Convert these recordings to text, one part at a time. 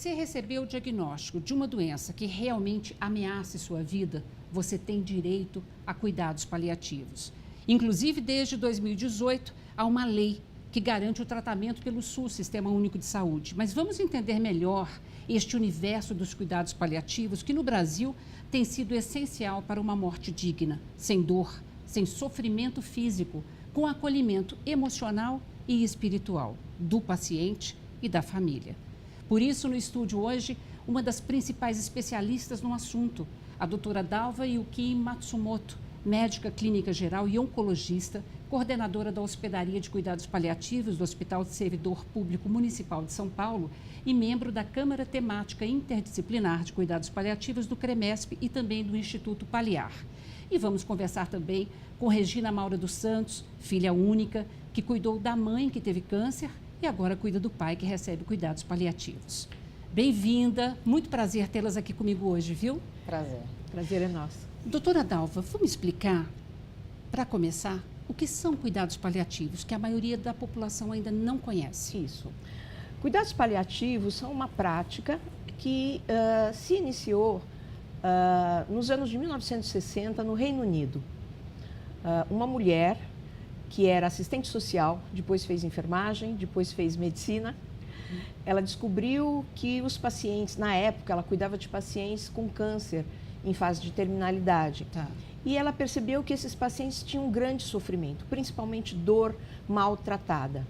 você recebeu o diagnóstico de uma doença que realmente ameace sua vida, você tem direito a cuidados paliativos. Inclusive, desde 2018, há uma lei que garante o tratamento pelo SUS, Sistema Único de Saúde. Mas vamos entender melhor este universo dos cuidados paliativos, que no Brasil tem sido essencial para uma morte digna, sem dor, sem sofrimento físico, com acolhimento emocional e espiritual do paciente e da família. Por isso, no estúdio hoje, uma das principais especialistas no assunto, a doutora Dalva Yuki Matsumoto, médica clínica geral e oncologista, coordenadora da Hospedaria de Cuidados Paliativos do Hospital de Servidor Público Municipal de São Paulo e membro da Câmara Temática Interdisciplinar de Cuidados Paliativos do CREMESP e também do Instituto Paliar. E vamos conversar também com Regina Maura dos Santos, filha única, que cuidou da mãe que teve câncer e agora cuida do pai que recebe cuidados paliativos. Bem-vinda, muito prazer tê-las aqui comigo hoje, viu? Prazer. Prazer é nosso. Doutora Dalva, vamos explicar, para começar, o que são cuidados paliativos, que a maioria da população ainda não conhece. Isso. Cuidados paliativos são uma prática que se iniciou nos anos de 1960 no Reino Unido. Uma mulher que era assistente social, depois fez enfermagem, depois fez medicina. Ela descobriu que os pacientes, na época, ela cuidava de pacientes com câncer em fase de terminalidade. Tá. E ela percebeu que esses pacientes tinham um grande sofrimento, principalmente dor maltratada.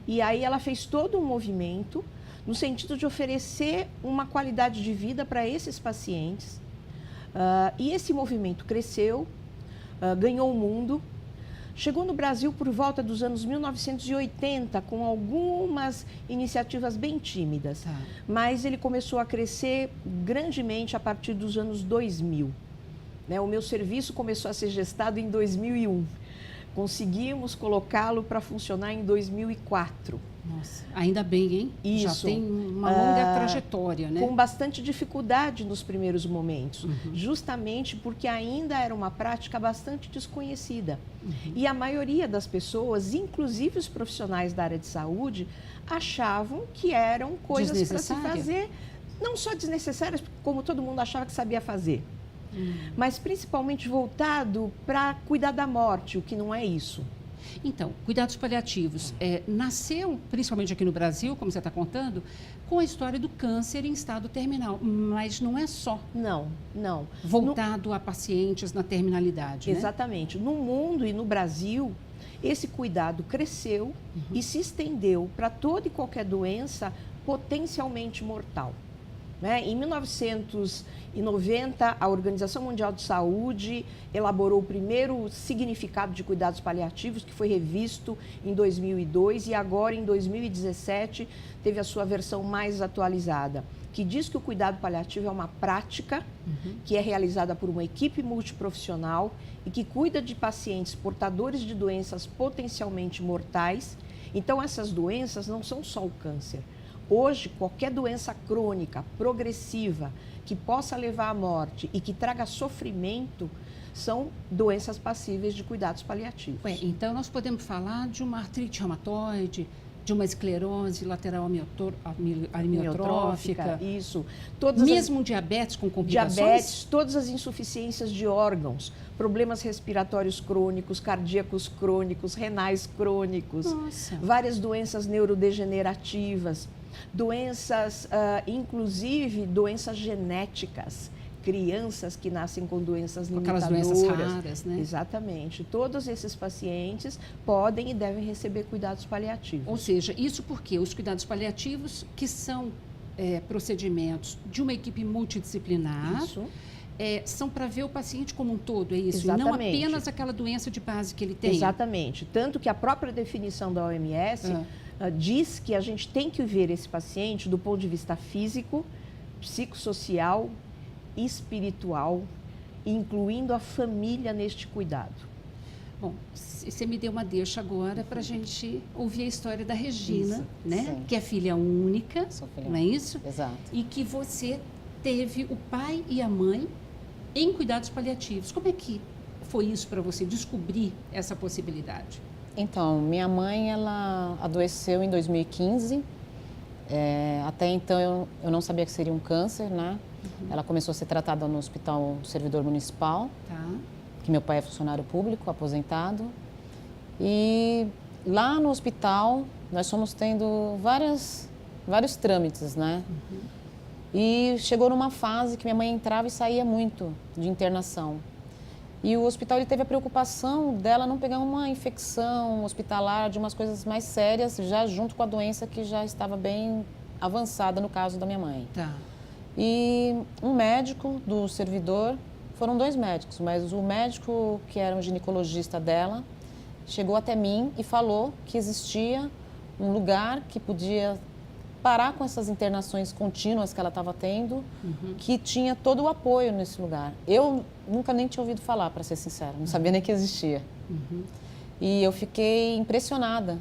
E aí ela fez todo um movimento no sentido de oferecer uma qualidade de vida para esses pacientes. E esse movimento cresceu, ganhou o mundo. Chegou no Brasil por volta dos anos 1980, com algumas iniciativas bem tímidas. Tá. Mas ele começou a crescer grandemente a partir dos anos 2000. O meu serviço começou a ser gestado em 2001. Conseguimos colocá-lo para funcionar em 2004. Nossa, ainda bem, hein? Isso. Já tem uma longa trajetória, né? Com bastante dificuldade nos primeiros momentos, justamente porque ainda era uma prática bastante desconhecida. E a maioria das pessoas, inclusive os profissionais da área de saúde, achavam que eram coisas para se fazer, não só desnecessárias, como todo mundo achava que sabia fazer, mas principalmente voltado para cuidar da morte, o que não é isso. Então, cuidados paliativos nasceu, principalmente aqui no Brasil, como você está contando, com a história do câncer em estado terminal, mas não é só. Não. Voltado a pacientes na terminalidade, né? Exatamente. No mundo e no Brasil, esse cuidado cresceu e se estendeu para toda e qualquer doença potencialmente mortal. Em 1990, a Organização Mundial de Saúde elaborou o primeiro significado de cuidados paliativos, que foi revisto em 2002, e agora, em 2017, teve a sua versão mais atualizada, que diz que o cuidado paliativo é uma prática que é realizada por uma equipe multiprofissional e que cuida de pacientes portadores de doenças potencialmente mortais. Então, essas doenças não são só o câncer. Hoje, qualquer doença crônica, progressiva, que possa levar à morte e que traga sofrimento, são doenças passíveis de cuidados paliativos. Então, nós podemos falar de uma artrite reumatoide, de uma esclerose lateral amiotrófica. Isso. Mesmo diabetes com complicações? Diabetes, todas as insuficiências de órgãos, problemas respiratórios crônicos, cardíacos crônicos, renais crônicos, várias doenças neurodegenerativas, doenças, inclusive doenças genéticas, crianças que nascem com doenças limitadoras. Aquelas doenças raras, né? Exatamente. Todos esses pacientes podem e devem receber cuidados paliativos. Ou seja, isso porque os cuidados paliativos, que são procedimentos de uma equipe multidisciplinar, são para ver o paciente como um todo, é isso? Exatamente. E não apenas aquela doença de base que ele tem. Exatamente. Tanto que a própria definição da OMS diz que a gente tem que ver esse paciente do ponto de vista físico, psicossocial, espiritual, incluindo a família neste cuidado. Bom, você me deu uma deixa agora para a gente ouvir a história da Regina, Isso, né? sim. Que é filha única, não é isso? Exato. E que você teve o pai e a mãe em cuidados paliativos. Como é que foi isso para você descobrir essa possibilidade? Então, minha mãe, ela adoeceu em 2015 Até então eu não sabia que seria um câncer, né? Ela começou a ser tratada no Hospital Servidor Municipal, que meu pai é funcionário público, aposentado. E lá no hospital nós fomos tendo vários trâmites, né? E chegou numa fase que minha mãe entrava e saía muito de internação. E o hospital ele teve a preocupação dela não pegar uma infecção hospitalar, de umas coisas mais sérias, já junto com a doença que já estava bem avançada no caso da minha mãe. E um médico do servidor, foram 2 médicos, mas o médico que era um ginecologista dela, chegou até mim e falou que existia um lugar que podia parar com essas internações contínuas que ela estava tendo, que tinha todo o apoio nesse lugar. Eu nunca nem tinha ouvido falar, para ser sincera, não sabia nem que existia. E eu fiquei impressionada.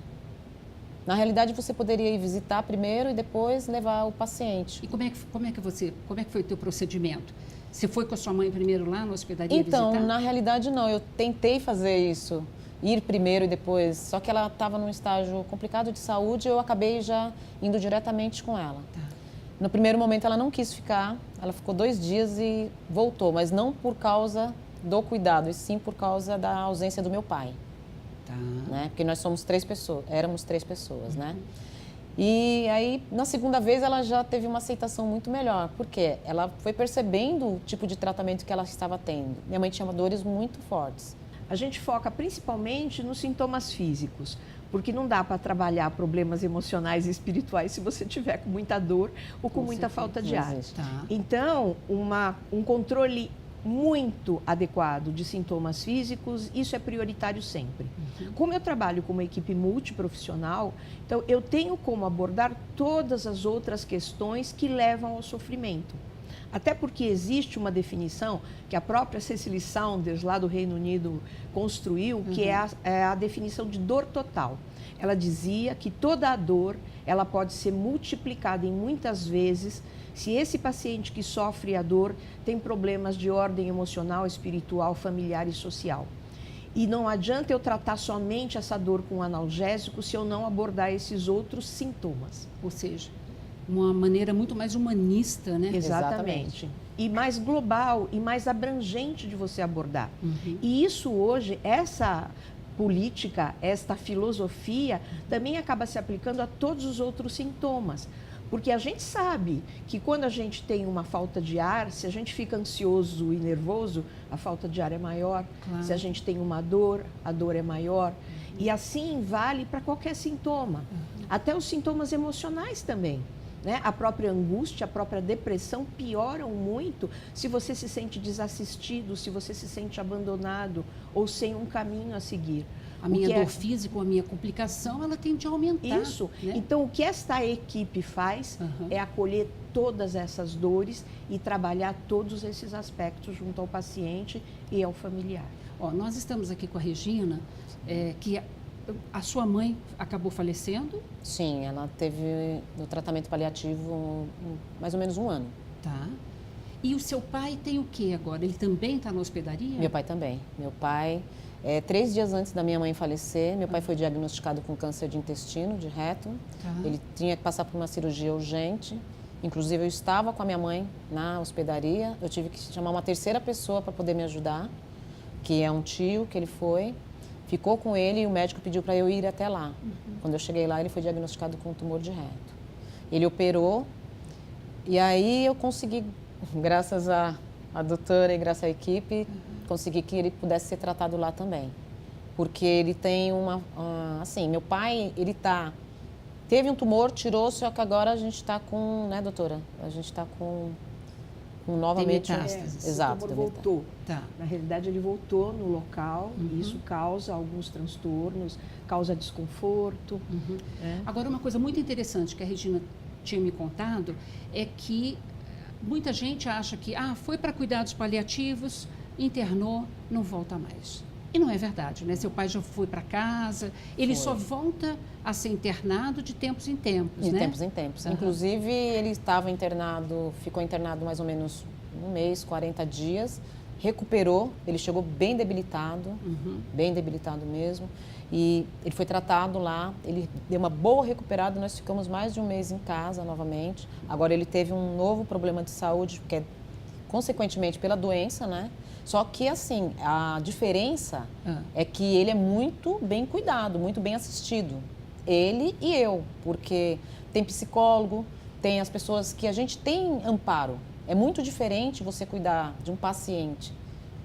Na realidade, você poderia ir visitar primeiro e depois levar o paciente. E como é que foi o teu procedimento? Você foi com a sua mãe primeiro lá na hospedaria Então, visitar? na realidade, não. Eu tentei fazer isso, ir primeiro e depois. Só que ela estava num estágio complicado de saúde e eu acabei já indo diretamente com ela. No primeiro momento, ela não quis ficar. Ela ficou 2 dias e voltou, mas não por causa do cuidado, e sim por causa da ausência do meu pai. Né? Porque nós somos 3 pessoas, éramos 3 pessoas, né? E aí, na segunda vez, ela já teve uma aceitação muito melhor, porque ela foi percebendo o tipo de tratamento que ela estava tendo. Minha mãe tinha dores muito fortes. A gente foca principalmente nos sintomas físicos, porque não dá para trabalhar problemas emocionais e espirituais se você tiver com muita dor ou com muita falta de ar. Então, um controle muito adequado de sintomas físicos, isso é prioritário sempre. Como eu trabalho com uma equipe multiprofissional, então eu tenho como abordar todas as outras questões que levam ao sofrimento. Até porque existe uma definição que a própria Cecily Saunders, lá do Reino Unido, construiu, que é a definição de dor total. Ela dizia que toda a dor, ela pode ser multiplicada em muitas vezes se esse paciente que sofre a dor tem problemas de ordem emocional, espiritual, familiar e social. E não adianta eu tratar somente essa dor com analgésico se eu não abordar esses outros sintomas. Ou seja, uma maneira muito mais humanista, né? Exatamente. E mais global e mais abrangente de você abordar. E isso hoje, essa política, esta filosofia, também acaba se aplicando a todos os outros sintomas. Porque a gente sabe que quando a gente tem uma falta de ar, se a gente fica ansioso e nervoso, a falta de ar é maior. Se a gente tem uma dor, a dor é maior. E assim vale para qualquer sintoma. Até os sintomas emocionais também. Né? A própria angústia, a própria depressão pioram muito se você se sente desassistido, se você se sente abandonado ou sem um caminho a seguir. A minha dor física, a minha complicação, ela tende a aumentar. Isso. Né? Então, o que esta equipe faz é acolher todas essas dores e trabalhar todos esses aspectos junto ao paciente e ao familiar. Nós estamos aqui com a Regina, que a sua mãe acabou falecendo? Sim, ela teve no tratamento paliativo mais ou menos 1 ano. E o seu pai tem o que agora? Ele também está na hospedaria? Meu pai também. Meu pai, 3 dias antes da minha mãe falecer, meu pai foi diagnosticado com câncer de intestino, de reto. Ele tinha que passar por uma cirurgia urgente. Inclusive, eu estava com a minha mãe na hospedaria. Eu tive que chamar uma terceira pessoa para poder me ajudar, que é um tio que ele foi. Ficou com ele e o médico pediu para eu ir até lá. Quando eu cheguei lá, ele foi diagnosticado com um tumor de reto. Ele operou e aí eu consegui, graças à doutora e graças à equipe, consegui que ele pudesse ser tratado lá também. Porque ele tem assim, meu pai, teve um tumor, tirou, só que agora a gente está com, né, doutora? A gente está com novamente... Exato. O tumor voltou. Na realidade, ele voltou no local e isso causa alguns transtornos, causa desconforto. Agora, uma coisa muito interessante que a Regina tinha me contado é que muita gente acha que foi para cuidados paliativos, internou, não volta mais. E não é verdade, né? Seu pai já foi para casa, ele só volta a ser internado de tempos em tempos, né? De tempos em tempos. Inclusive, ele estava internado, ficou internado mais ou menos 1 mês, 40 dias, recuperou, ele chegou bem debilitado mesmo. E ele foi tratado lá, ele deu uma boa recuperada, nós ficamos mais de um mês em casa novamente. Agora ele teve um novo problema de saúde, que é consequentemente pela doença, né? Só que, assim, a diferença é que ele é muito bem cuidado, muito bem assistido. Ele e eu, porque tem psicólogo, tem as pessoas que a gente tem amparo. É muito diferente você cuidar de um paciente,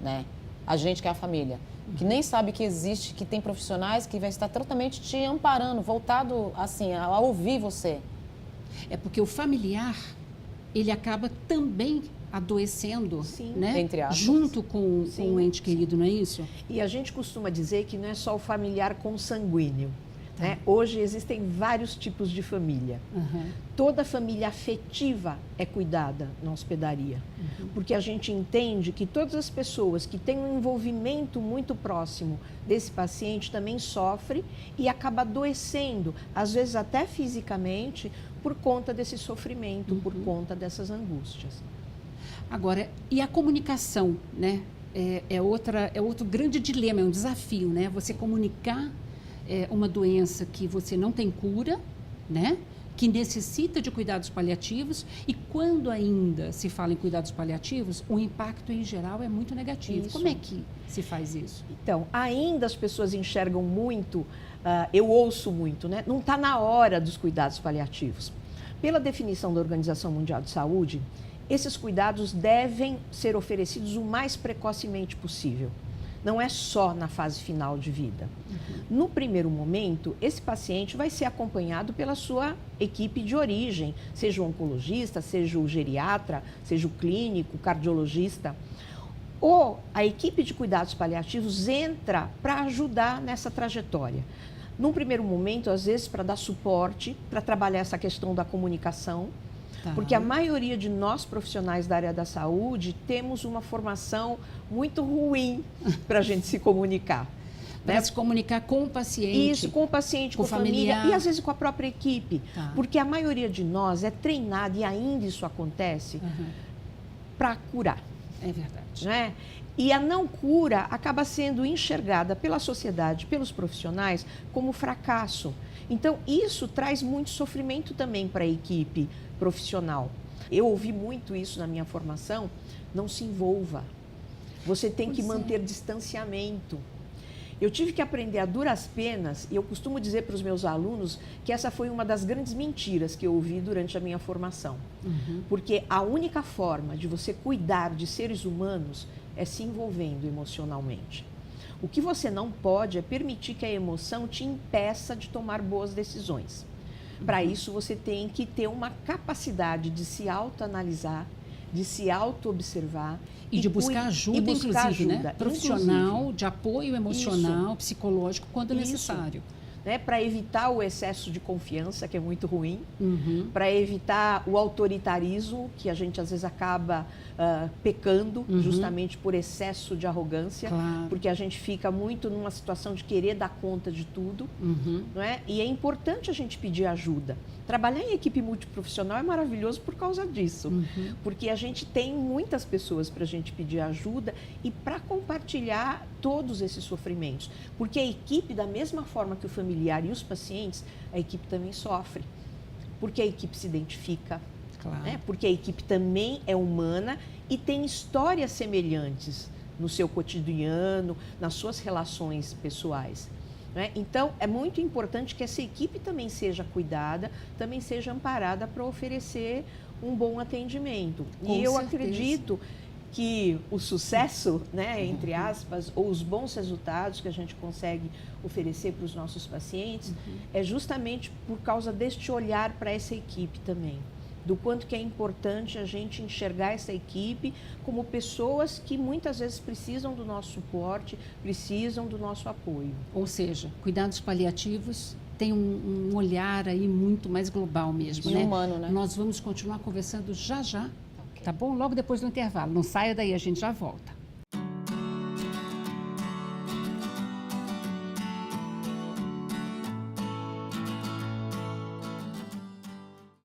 né? A gente que é a família, que nem sabe que existe, que tem profissionais que vai estar totalmente te amparando, voltado, assim, a ouvir você. É porque o familiar, ele acaba também adoecendo, sim, né? Entre aspas. Junto com o ente querido, não é isso? E a gente costuma dizer que não é só o familiar consanguíneo. Né? Hoje existem vários tipos de família. Toda família afetiva é cuidada na hospedaria. Porque a gente entende que todas as pessoas que têm um envolvimento muito próximo desse paciente também sofrem e acaba adoecendo, às vezes até fisicamente, por conta desse sofrimento, por conta dessas angústias. Agora, e a comunicação, né? É outro grande dilema, é um desafio, né? Você comunicar uma doença que você não tem cura, né? Que necessita de cuidados paliativos, e quando ainda se fala em cuidados paliativos, o impacto em geral é muito negativo. Isso. Como é que se faz isso? Então, ainda as pessoas enxergam muito, eu ouço muito, né? Não está na hora dos cuidados paliativos. Pela definição da Organização Mundial de Saúde, esses cuidados devem ser oferecidos o mais precocemente possível. Não é só na fase final de vida. No primeiro momento, esse paciente vai ser acompanhado pela sua equipe de origem, seja o oncologista, seja o geriatra, seja o clínico, o cardiologista. Ou a equipe de cuidados paliativos entra para ajudar nessa trajetória. Num primeiro momento, às vezes, para dar suporte, para trabalhar essa questão da comunicação, porque a maioria de nós profissionais da área da saúde temos uma formação muito ruim para a gente se comunicar. Para se comunicar com o paciente. Isso, com o paciente, com a família e às vezes com a própria equipe. Porque a maioria de nós é treinada, e ainda isso acontece, para curar. É verdade. Né? E a não cura acaba sendo enxergada pela sociedade, pelos profissionais, como fracasso. Então, isso traz muito sofrimento também para a equipe profissional. Eu ouvi muito isso na minha formação, não se envolva. Você tem que manter distanciamento. Eu tive que aprender a duras penas, e eu costumo dizer para os meus alunos que essa foi uma das grandes mentiras que eu ouvi durante a minha formação. Porque a única forma de você cuidar de seres humanos é se envolvendo emocionalmente. O que você não pode é permitir que a emoção te impeça de tomar boas decisões. Para isso, você tem que ter uma capacidade de se autoanalisar, de se auto-observar. E de buscar ajuda, inclusive, né? Profissional, de apoio emocional, psicológico, quando necessário. Né? Para evitar o excesso de confiança, que é muito ruim, para evitar o autoritarismo, que a gente às vezes acaba pecando justamente por excesso de arrogância, porque a gente fica muito numa situação de querer dar conta de tudo, não é? E é importante a gente pedir ajuda. Trabalhar em equipe multiprofissional é maravilhoso por causa disso, porque a gente tem muitas pessoas para a gente pedir ajuda e para compartilhar todos esses sofrimentos, porque a equipe, da mesma forma que o familiar e os pacientes, a equipe também sofre, porque a equipe se identifica, né? Porque a equipe também é humana e tem histórias semelhantes no seu cotidiano, nas suas relações pessoais. Né? Então, é muito importante que essa equipe também seja cuidada, também seja amparada para oferecer um bom atendimento. E eu acredito que o sucesso, né, entre aspas, ou os bons resultados que a gente consegue oferecer para os nossos pacientes é justamente por causa deste olhar para essa equipe também. Do quanto que é importante a gente enxergar essa equipe como pessoas que muitas vezes precisam do nosso suporte, precisam do nosso apoio. Ou seja, cuidados paliativos tem um olhar aí muito mais global mesmo, né? Humano, né? Nós vamos continuar conversando já, tá bom? Logo depois do intervalo. Não saia daí, a gente já volta.